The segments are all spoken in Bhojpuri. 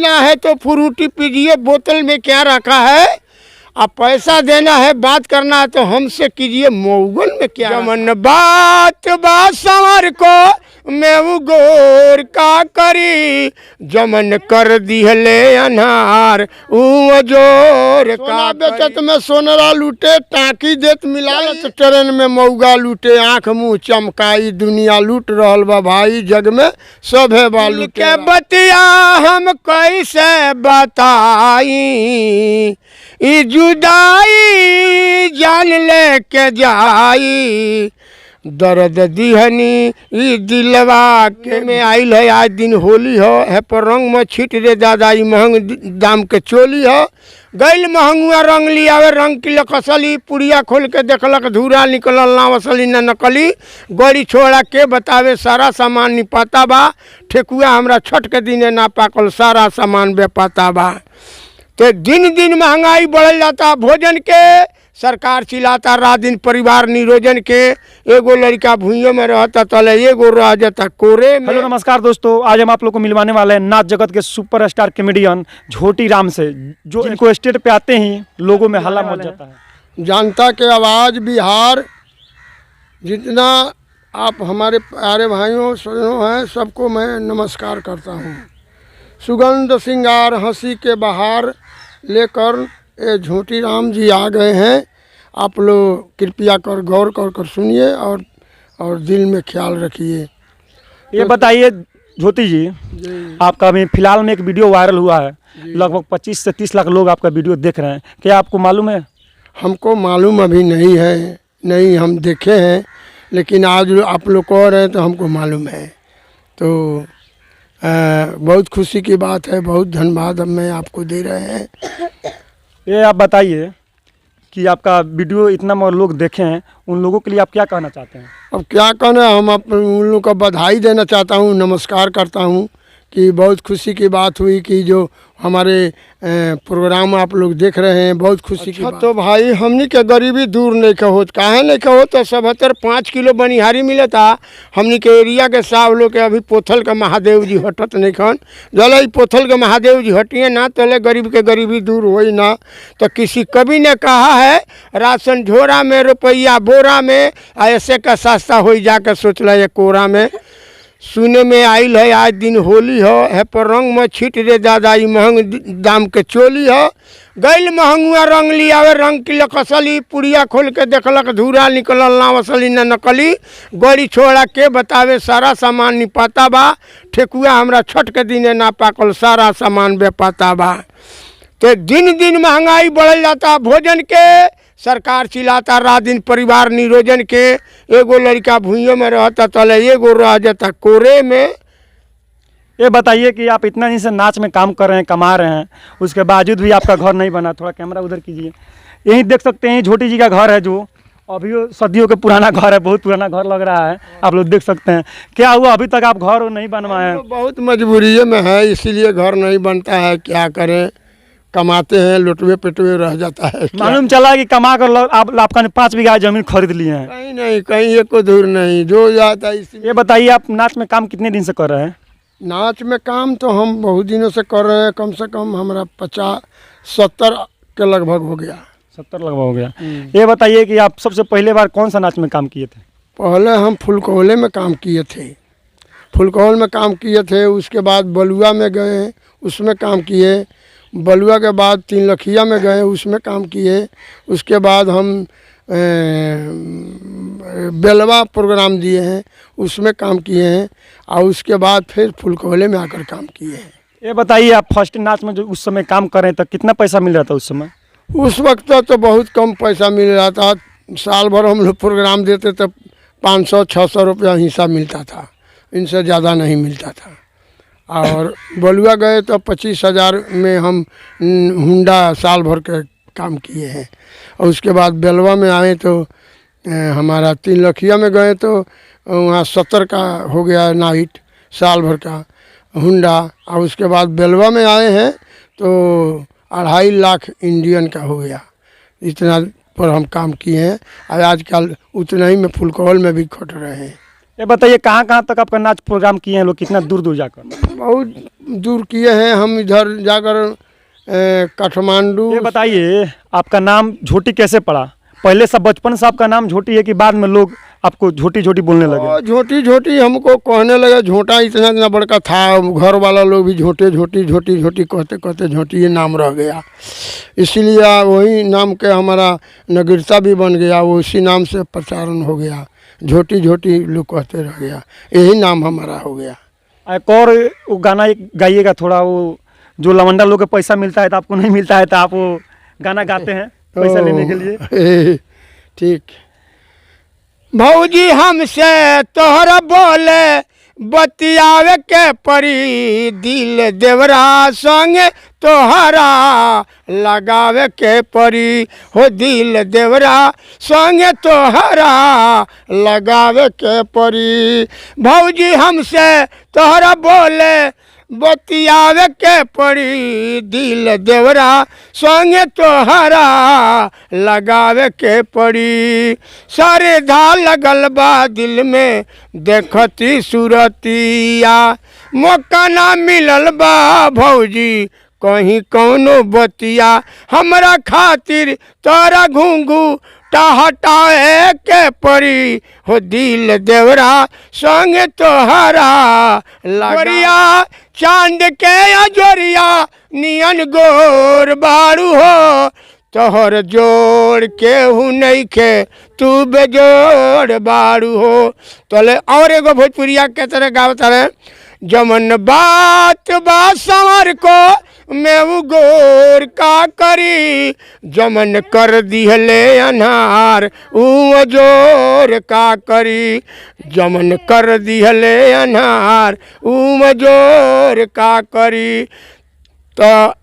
पीना है तो फ्रूटी पीजिए, बोतल में क्या रखा है। अब पैसा देना है, बात करना है तो हमसे कीजिए, मऊगन में क्या। जमन बात बात संवर को मैं वो गोर का करी, जमन कर दिहले अनार ऊ जोर का बेचत में सोनरा लूटे, टाँकी देत मिलाए ट्रेन में मऊगा लूटे, आँख मुँह चमकाई, दुनिया लूट रहल बा भाई, जग में सभे बालू के बतिया हम कैसे बताई, ई जुदाई जान लेके जाई, दर्द दिहनी ई दिलवा के में आइल है। आज दिन होली है पर रंग में छीट रे दादा, ई महंग दाम के चोली है। गैल महंगुआ रंग लियावे, रंग की लकसली, पुड़िया खोल के देखलक धूरा निकलल ना असली न नकली, गड़ी छोड़ा के बतावे सारा सामान निपाता बा, ठेकुआ हमरा छठ के दिने ना पाकल, सारा सामान बेपाता बा। तो दिन दिन महंगाई बढ़ल जाता, भोजन के सरकार चिल्लाता, रात दिन परिवार निरोजन के, एगो लड़का भूइयों में रहता तले एगो रह जाता कोरे में। हेलो नमस्कार दोस्तों, आज हम आप लोग को मिलवाने वाले हैं नाच जगत के सुपरस्टार कॉमेडियन झोटी राम से, जो इनको स्टेज पे आते ही लोगों में हल्ला मच जाता है। जनता के आवाज़ बिहार, जितना आप हमारे प्यारे भाइयों सजनों हैं सबको मैं नमस्कार करता हूँ। सुगंध सिंगार हंसी के बहार लेकर ये झोटी राम जी आ गए हैं। आप लोग कृपया कर गौर कर सुनिए और दिल में ख्याल रखिए। ये बताइए झोटी जी, आपका अभी फिलहाल में एक वीडियो वायरल हुआ है, लगभग 25 से 30 लाख लोग आपका वीडियो देख रहे हैं, क्या आपको मालूम है? हमको मालूम अभी नहीं है, नहीं हम देखे हैं, लेकिन आज आप लोग कह रहे हैं तो हमको मालूम है। तो बहुत खुशी की बात है, बहुत धन्यवाद मैं आपको दे रहे हैं। ये आप बताइए कि आपका वीडियो इतना लोग देखे हैं, उन लोगों के लिए आप क्या कहना चाहते हैं? अब क्या कहना, हम उन लोगों को बधाई देना चाहता हूँ, नमस्कार करता हूँ कि बहुत खुशी की बात हुई कि जो हमारे प्रोग्राम आप लोग देख रहे हैं, बहुत खुशी की बात। तो भाई हमनी के गरीबी दूर नहीं कहोत, काहे नहीं कहो तो 75 किलो बनिहारी मिलता। हमनी के एरिया के साहब लोग के अभी पोथल के महादेव जी हटत नहीं खन, जल पोथल के महादेव जी हटिए ना तले गरीब के गरीबी दूर होई ना। तो किसी कवि ने कहा है, राशन झोरा में रुपया बोरा में, ऐसे का सस्ता हो जाकर सोचला ये कोरा में। सुने में आइल है आज दिन होली है पर रंग में छीट रे दादा, ई महंग दाम के चोली है। गैल महंगुआ रंग लियावे, रंग की लकसली, पुड़िया खोल के देखलक धूरा निकलल ना असली न नकली, गड़ी छोड़ा के बतावे सारा सामान निपाता बा, ठेकुआ हमरा छठ के दिने ना पाकल, सारा सामान बेपाता बा। तो दिन दिन महंगाई बढ़ल जाता, भोजन के सरकार चिल्लाता, रात दिन परिवार निरोजन के, एगो लड़का भूइयों में रहता तले एगो रह जाता कोरे में। ये बताइए कि आप इतना दिन से नाच में काम कर रहे हैं, कमा रहे हैं, उसके बावजूद भी आपका घर नहीं बना। थोड़ा कैमरा उधर कीजिए, यही देख सकते हैं झोटी जी का घर है, जो अभी सदियों के पुराना घर है, बहुत पुराना घर लग रहा है, आप लोग देख सकते हैं। क्या हुआ अभी तक आप घर नहीं बनवाए? बहुत मजबूरी में है, इसीलिए घर नहीं बनता है, क्या करें, कमाते हैं लुटवे पिटवे रह जाता है। मालूम चला कि कमा कर आपका 5 बीघा जमीन खरीद लिए हैं? कहीं नहीं, कहीं एक को दूर नहीं, जो जाता है। ये बताइए आप नाच में काम कितने दिन से कर रहे हैं? नाच में काम तो हम बहुत दिनों से कर रहे हैं, कम से कम हमारा 50-70 के लगभग हो गया। 70 लगभग हो गया। ये बताइए कि आप सबसे पहले बार कौन सा नाच में काम किए थे? पहले हम फुलकोहले में काम किए थे, फुलकोहल में काम किए थे। उसके बाद बलुआ में गए, उसमें काम किए। बलुआ के बाद 3 लखिया में गए, उसमें काम किए। उसके बाद हम बेलवा प्रोग्राम दिए हैं, उसमें काम किए हैं। और उसके बाद फिर फुलकोहले में आकर काम किए हैं। ये बताइए आप फर्स्ट नाच में जो उस समय काम कर रहे हैं तो कितना पैसा मिल रहा था उस समय? उस वक्त तो बहुत कम पैसा मिल रहा था। साल भर हम लोग प्रोग्राम देते तो 500-600 रुपया हिस्सा मिलता था, इनसे ज़्यादा नहीं मिलता था। और बलुआ गए तो 25,000 में हम हुंडा साल भर के काम किए हैं। और उसके बाद बेलवा में आए तो हमारा 3 लखिया में गए तो वहाँ 70 का हो गया नाइट, साल भर का हुंडा। और उसके बाद बेलवा में आए हैं तो 2.5 लाख इंडियन का हो गया। इतना पर हम काम किए हैं और आजकल उतना ही में फुलकोहल में भी खट रहे हैं। ये बताइए कहाँ कहाँ तक आपका नाच प्रोग्राम किए हैं लोग, कितना दूर दूर जाकर? बहुत दूर किए हैं हम, इधर जाकर काठमांडू। ये बताइए आपका नाम झोटी कैसे पड़ा? पहले सब बचपन से आपका नाम झोटी है कि बाद में लोग आपको झोटी झोटी बोलने लगे? और झोटी झोटी हमको कहने लगे, झोटा इतना इतना बड़का था, घर वाला लोग भी झोटे झोटी झोटी झोटी कहते कहते झोटी ये नाम रह गया। इसीलिए वही नाम के हमारा नगरता भी बन गया, वो उसी नाम से प्रचारण हो गया, झोटी झोटी लोग कहते रह गया, यही नाम हमारा हो गया। एक और वो गाना एक गाइएगा थोड़ा, वो जो लवंडा लोग को पैसा मिलता है तो आपको नहीं मिलता है, तो आप वो गाना गाते हैं पैसा लेने के लिए। ठीक। भौजी हमसे तोहरा बोले बतियावे के परी, दिल देवरा संगे तोहरा लगावे के परी, हो दिल देवरा संगे तोहरा लगावे के परी। भौजी हमसे तोहरा बोले बतियावे के पड़ी, दिल देवरा संगे तोहरा लगावे के पड़ी। सारे धा लगल बा दिल में देखती सूरतिया, मौका ना मिलल बा भौजी कहीं कौनो बतिया, हमरा खातिर तोरा घूंघू हटाए के परी, हो दिल देवरा संग तोहरा लगरिया। चांद के अजोरिया नियन गोर बारू हो, तोहर जोड़ केहू नहीं खे तू बेजोड़ बारू हो। तोले और एगो भोजपुरिया के तरह गावत रहे, जमन बात बा संवर को मैं गोर का करी, जमन कर दिहले अनार ऊ जोर का करी, जमन कर दिहले अनार ऊ जोर का करी। तो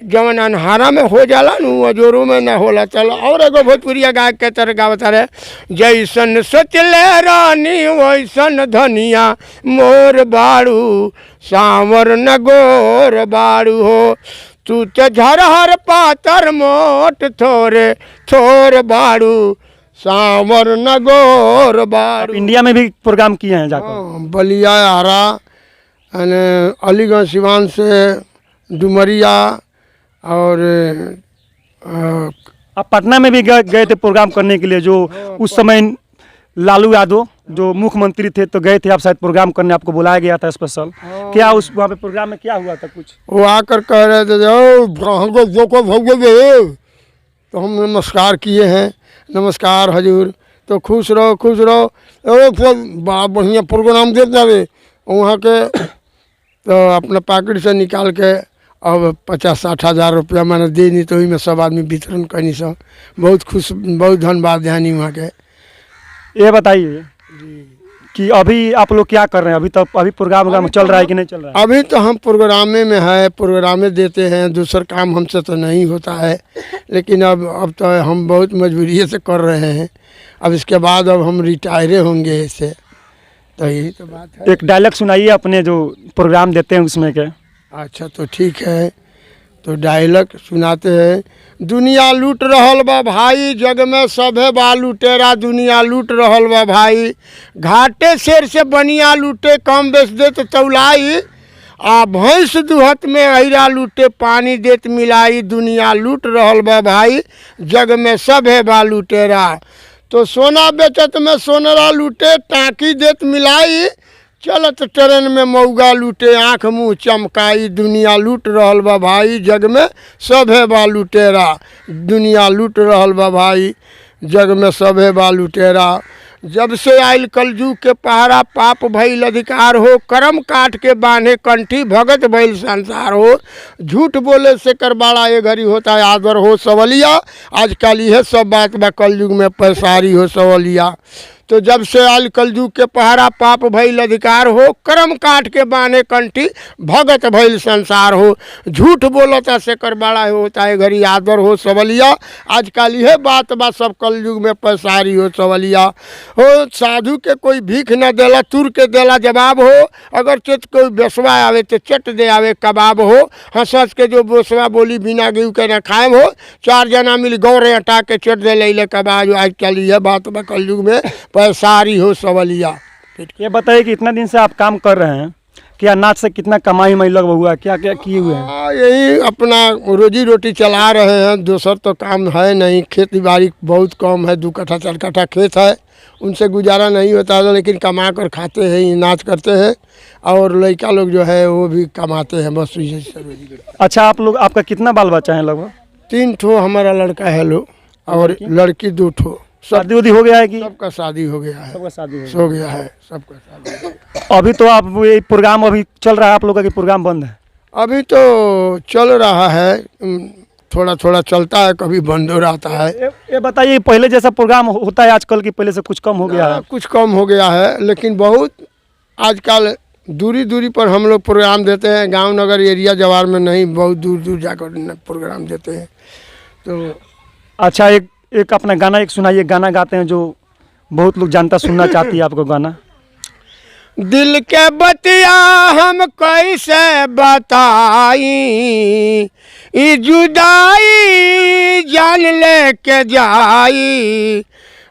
जमन अनहारा में हो जाला न जोरों में न होला। चलो और एगो भोजपुरिया गाय के तरह गावत रहे, जैसन सोचले रानी वैसन धनिया मोर बाड़ू, सांवर न गोर बाड़ू हो, तू तो झरहर पातर मोट थोरे थोर बाड़ू, सांवर न गोर बाड़ू। इंडिया में भी प्रोग्राम किए हैं जाकर? बलिया, आरा, अलीगंज, सिवान से डुमरिया, और आप पटना में भी गए थे प्रोग्राम करने के लिए, जो उस समय लालू यादव जो मुख्यमंत्री थे तो गए थे आप शायद प्रोग्राम करने, आपको बुलाया गया था स्पेशल। क्या उस वहाँ पे प्रोग्राम में क्या हुआ था कुछ? वो आकर कह रहे थे हमको जो को भोगे, तो हम नमस्कार किए हैं, नमस्कार हजूर, तो खुश रहो खुश रहो। बड़ा बढ़िया प्रोग्राम देता है वहाँ के, तो अपने पॉकेट से निकाल के अब 50-60 हज़ार रुपया मैंने दे दी, तो ही में सब आदमी वितरण करनी सब। बहुत खुश, बहुत धन्यवाद ध्यानी वहाँ के। ये बताइए कि अभी आप लोग क्या कर रहे हैं? अभी प्रोग्राम चल रहा है कि नहीं चल रहा है? अभी तो हम प्रोग्रामे में है, प्रोग्रामे देते हैं, दूसरा काम हमसे तो नहीं होता है। लेकिन अब तो हम बहुत मजबूरी से कर रहे हैं। अब इसके बाद अब हम रिटायरे होंगे इससे, तो यही तो बात है। एक डायलॉग सुनाइए अपने जो प्रोग्राम देते हैं उसमें के। अच्छा तो ठीक है, तो डायलॉग सुनाते हैं। दुनिया लूट रहल बा भाई, जग में सभे बा लुटेरा, दुनिया लूट रहल बा भाई, घाटे शेर से बनिया लूटे, कम बेच देत तौलाई, आ भैंस दुहत में अहिरा लूटे, पानी देत मिलाई, दुनिया लूट रहल बा भाई, जग में सभे बा लुटेरा। तो सोना बेचत में सोनरा लूटे, टाँकी देत मिलाई, चलत ट्रेन में मऊगा लूटे, आँख मुँह चमकाई, दुनिया लूट रहल बा भाई, जग में सभे बा लुटेरा, दुनिया लूट रहल बा भाई, जग में सभे बा लुटेरा। जब से आयल कलजुग के पहरा, पाप भइल अधिकार हो, कर्म काट के बांधे कंठी, भगत भइल संसार हो, झूठ बोले से कर बड़ा ये घड़ी होता है आदर हो सवलिया, आजकल यह सब बात बा कलयुग में पैसारी हो सवलिया। तो जब से आयल कलजुग के पहरा, पाप भइल अधिकार हो, कर्म काट के बांधे कंठी, भगत भइल संसार हो, झूठ बोलता से कर बड़ा होता है घड़ी आदर हो सवलिया, आजकल यह बात बा सब कलयुग में पैसारी हो सवलिया। हो साधु के कोई भीख न देला, तुर के देला जवाब हो, अगर चित कोई बेसवा आवे तो चट दे आवे कबाब हो, हंस के जो बेसवा बोली बिना गेहूँ के न खाएम हो, 4 जना मिल गौरे हटा के चट दे ले कबाब। आजकल यह बात बा कलयुग में पैसारी हो सवलिया। पेट। ये बताइए कि इतना दिन से आप काम कर रहे हैं, क्या नाच से कितना कमाई में लगभग हुआ, क्या क्या किए हुए हैं? यही अपना रोजी रोटी चला रहे हैं, दूसर तो काम है नहीं। खेती बाड़ी बहुत कम है, 2 कट्ठा 4 कट्ठा खेत है, उनसे गुजारा नहीं होता है, लेकिन कमा कर खाते हैं, नाच करते हैं। और लड़का लोग जो है वो भी कमाते हैं, बस यही से रोजी। अच्छा, आप लोग, आपका कितना बाल बच्चा है लगभग? 3 ठो हमारा लड़का है लोग, और लड़की 2 ठो। शादी उदी हो गया है कि? सबका शादी हो गया है, सबका शादी हो गया है, सबका शादी हो गया। अभी तो आप ये प्रोग्राम अभी चल रहा है आप लोगों का, कि प्रोग्राम बंद है? अभी तो चल रहा है, थोड़ा थोड़ा चलता है, कभी बंद हो रहता है। ये बताइए, पहले जैसा प्रोग्राम होता है आजकल की पहले से कुछ कम हो गया है? कुछ कम हो गया है, लेकिन बहुत आजकल दूरी दूरी पर हम लोग प्रोग्राम देते हैं। गांव नगर एरिया जवार में नहीं, बहुत दूर दूर जाकर प्रोग्राम देते हैं। तो अच्छा, एक अपना गाना एक सुनाइए, गाना गाते हैं जो बहुत लोग जानता सुनना चाहती है आपको गाना। दिल के बतिया हम कैसे बताई, ई जुदाई जान ले के जाई,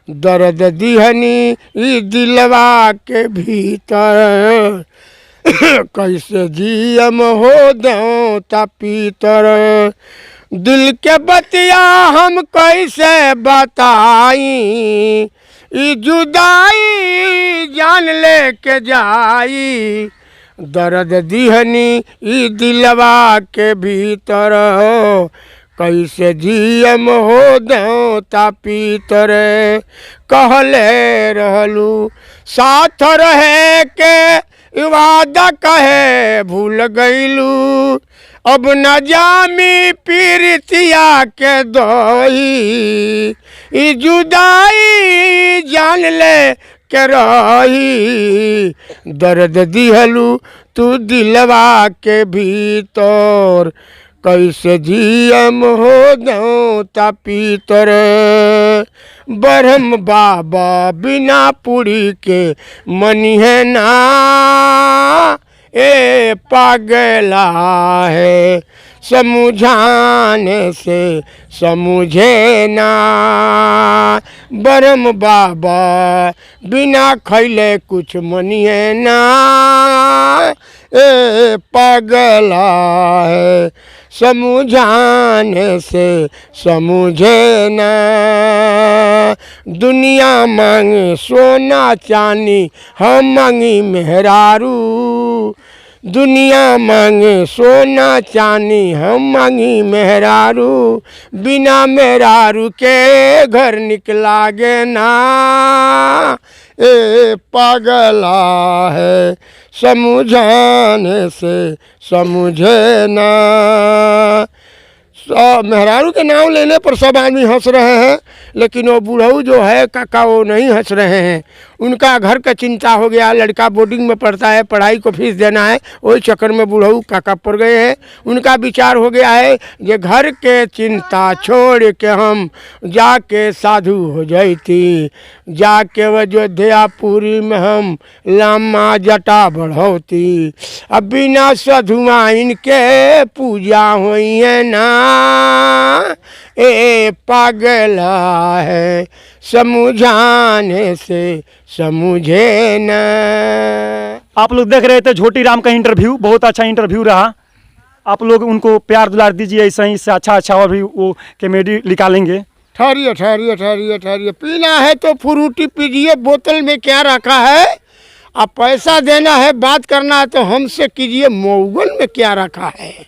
दर्द दिहनी ई दिलवा के भीतर, कैसे जियम हो दो ता पीतर। दिल के बतिया हम कैसे बताई, ई जुदाई जान ले के जाई, दर्द दिहनी ई दिलवा के भीतर, कैसे जियम हो दो ता पीतर। कहले रहलू साथ रहे के वादा कहे भूल गईलू, अब न जामी पीरतिया के दोई, ई जुदाई जान ले के रही, दर्द दिहलू तू दिलवा के भीतर, कैसे जियम हो दो ता पीतर। ब्रह्म बाबा बिना पुरी के मनी है ना, ए पागला है समझाने से समझे ना, ब्रह्म बाबा बिना खैले कुछ मनिए ना, ए पागला है समझाने से समझे ना। दुनिया मांगे सोना चांदी, हम मांगी मेहरारू, दुनिया मांगे सोना चांदी, हम मांगी मेहरारू, बिना मेहरारू के घर निकला गे ना, ए पागला है समझाने से समझे ना। मेहरारू के नाम लेने पर सब आदमी हंस रहे हैं, लेकिन वो बूढ़ऊ जो है काका वो नहीं हंस रहे हैं। उनका घर का चिंता हो गया, लड़का बोर्डिंग में पढ़ता है, पढ़ाई को फीस देना है, वही चक्कर में बूढ़ऊ काका पड़ गए हैं। उनका विचार हो गया है कि घर के चिंता छोड़ के हम जाके साधु हो जाती, जाके अयोध्यापुरी में हम लामा जटा बढ़ौती, अब बिना साधुआ इनके पूजा हुई है ना, ए पागला है समझाने से समझे ना। आप लोग देख रहे थे झोटी राम का इंटरव्यू, बहुत अच्छा इंटरव्यू रहा। आप लोग उनको प्यार दुलार दीजिए, ऐसा ही से अच्छा और भी वो कॉमेडी निकालेंगे। ठहरिए ठहरिए ठहरिए ठहरिए, पीना है तो फ्रूटी पीजिए, बोतल में क्या रखा है। अब पैसा देना है, बात करना है तो हमसे कीजिए, मऊगन में क्या रखा है।